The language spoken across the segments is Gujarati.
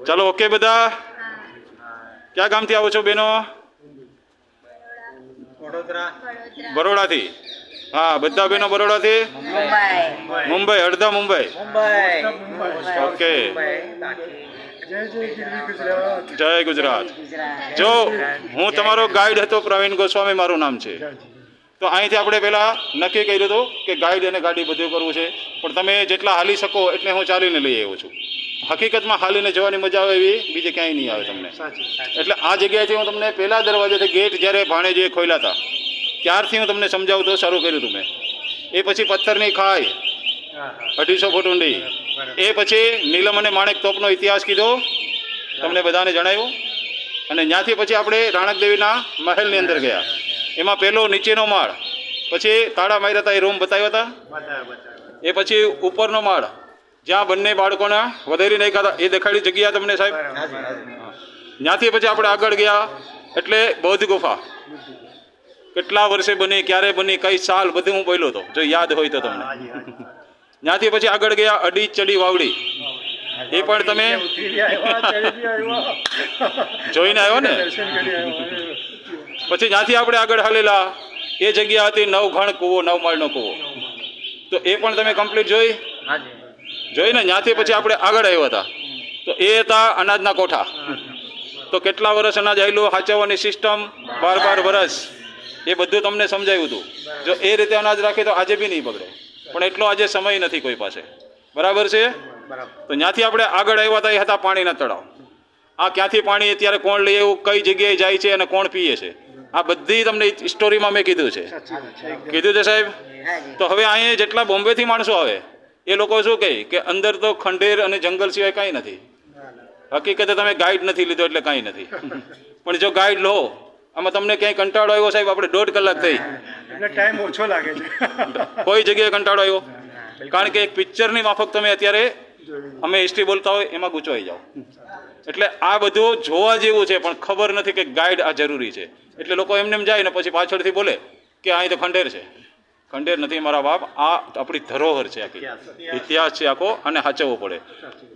ચાલો ઓકે બધા ક્યાં ગામથી આવો છો બેનો બરોડાથી હા બધા બેનો બરોડાથી મુંબઈ અડધા મુંબઈ ઓકે જય ગુજરાત જો હું તમારો ગાઈડ હતો પ્રવીણ ગોસ્વામી મારું નામ છે તો અહીંથી આપણે પહેલાં નક્કી કર્યું હતું કે ગાઈડ અને ગાડી બધું કરવું છે પણ તમે જેટલા હાલી શકો એટલે હું ચાલીને લઈ આવ્યો છું હકીકતમાં હાલીને જવાની મજા આવે એવી બીજે ક્યાંય નહીં આવે તમને એટલે આ જગ્યાએથી હું તમને પહેલા દરવાજેથી ગેટ જ્યારે ભાણેજીએ ખોલ્યા હતા ત્યારથી હું તમને સમજાવું તો સારું કર્યું હતું મેં એ પછી પથ્થરની ખાઈ 250 ફૂટ ઊંડી એ પછી નીલમ અને માણેક તોપનો ઇતિહાસ કીધો તમને બધાને જણાવ્યું અને ત્યાંથી પછી આપણે રાણકદેવીના મહેલની અંદર ગયા એમાં પહેલો નીચેનો માળ પછી તાળા માર્યા હતા એ રૂમ બતાવ્યા હતા એ પછી ઉપરનો માળ જ્યાં બંને બાળકોને વધેરી નાખ્યા હતા એ દેખાડી જગ્યા તમને સાહેબ ત્યાંથી પછી આપણે આગળ ગયા એટલે બૌદ્ધ ગુફા કેટલા વર્ષે બની ક્યારે બની કઈ સાલ બધું હું બોલ્યો હતો જો યાદ હોય તો તમને ત્યાંથી પછી આગળ ગયા અડી ચડી વાવડી એ પણ તમે જોઈને આવ્યો ને પછી ત્યાંથી આપણે આગળ હાલેલા એ જગ્યા હતી નવઘણ કૂવો 9 માળનો કૂવો તો એ પણ તમે કમ્પ્લીટ જોઈ ને ત્યાંથી પછી આપણે આગળ આવ્યા હતા તો એ હતા અનાજના કોઠા તો કેટલા વર્ષ અનાજ આવેલું સાચવવાની સિસ્ટમ 12 વર્ષ એ બધું તમને સમજાવ્યું હતું જો એ રીતે અનાજ રાખે તો આજે બી નહીં બગડે પણ એટલો આજે સમય નથી કોઈ પાસે બરાબર છે તો ત્યાંથી આપણે આગળ આવ્યા હતા એ હતા પાણીના તળાવ આ ક્યાંથી પાણી અત્યારે કોણ લઈ એવું કઈ જગ્યાએ જાય છે અને કોણ પીએ છે આ બધી તમને સ્ટોરીમાં મેં કીધું છે સાહેબ તો હવે અહીંયા જેટલા બોમ્બેથી માણસો આવે એ લોકો શું કહે કે અંદર તો ખંડેર અને જંગલ સિવાય કાંઈ નથી હકીકતે તમે ગાઈડ નથી લીધો એટલે કાંઈ નથી પણ જો ગાઈડ લો આમાં તમને ક્યાંય કંટાળો આવ્યો સાહેબ આપણે 1.5 કલાક થઈ એટલે ટાઈમ ઓછો લાગે છે કોઈ જગ્યાએ કંટાળો આવ્યો કારણ કે એક પિક્ચરની માફક તમે અત્યારે અમે હિસ્ટ્રી બોલતા હોય એમાં ગૂંચવાઈ જાઓ એટલે આ બધું જોવા જેવું છે પણ ખબર નથી કે ગાઈડ આ જરૂરી છે એટલે લોકો એમને એમ જાય ને પછી પાછળથી બોલે કે અહીં તો ખંડેર છે ખંડેર નથી મારા બાપ આ આપણી ધરોહર છે આખી ઇતિહાસ છે આખો અને સાચવવો પડે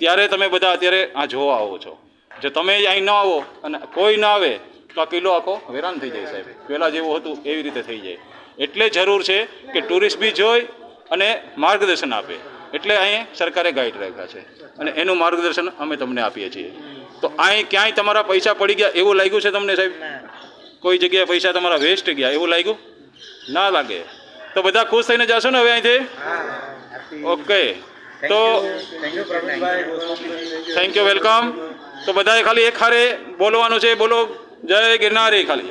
ત્યારે તમે બધા અત્યારે આ જોવા આવો છો જો તમે અહીં ન આવો અને કોઈ ના આવે તો આ કિલ્લો આખો વેરાન થઈ જાય સાહેબ પહેલાં જેવું હતું એવી રીતે થઈ જાય એટલે જરૂર છે કે ટુરિસ્ટ બી જોઈ અને માર્ગદર્શન આપે એટલે અહીં સરકારે ગાઈડ રાખ્યા છે અને એનું માર્ગદર્શન અમે તમને આપીએ છીએ તો અહીં ક્યાંય તમારા પૈસા પડી ગયા એવું લાગ્યું છે તમને સાહેબ કોઈ જગ્યાએ પૈસા તમારા વેસ્ટ ગયા એવું લાગ્યું ના લાગે તો બધા ખુશ થઈને જશો ને હવે અહીંથી ઓકે તો થેન્ક યુ વેલકમ તો બધાએ ખાલી એક હારે બોલવાનું છે બોલો જય ગિરનારી ખાલી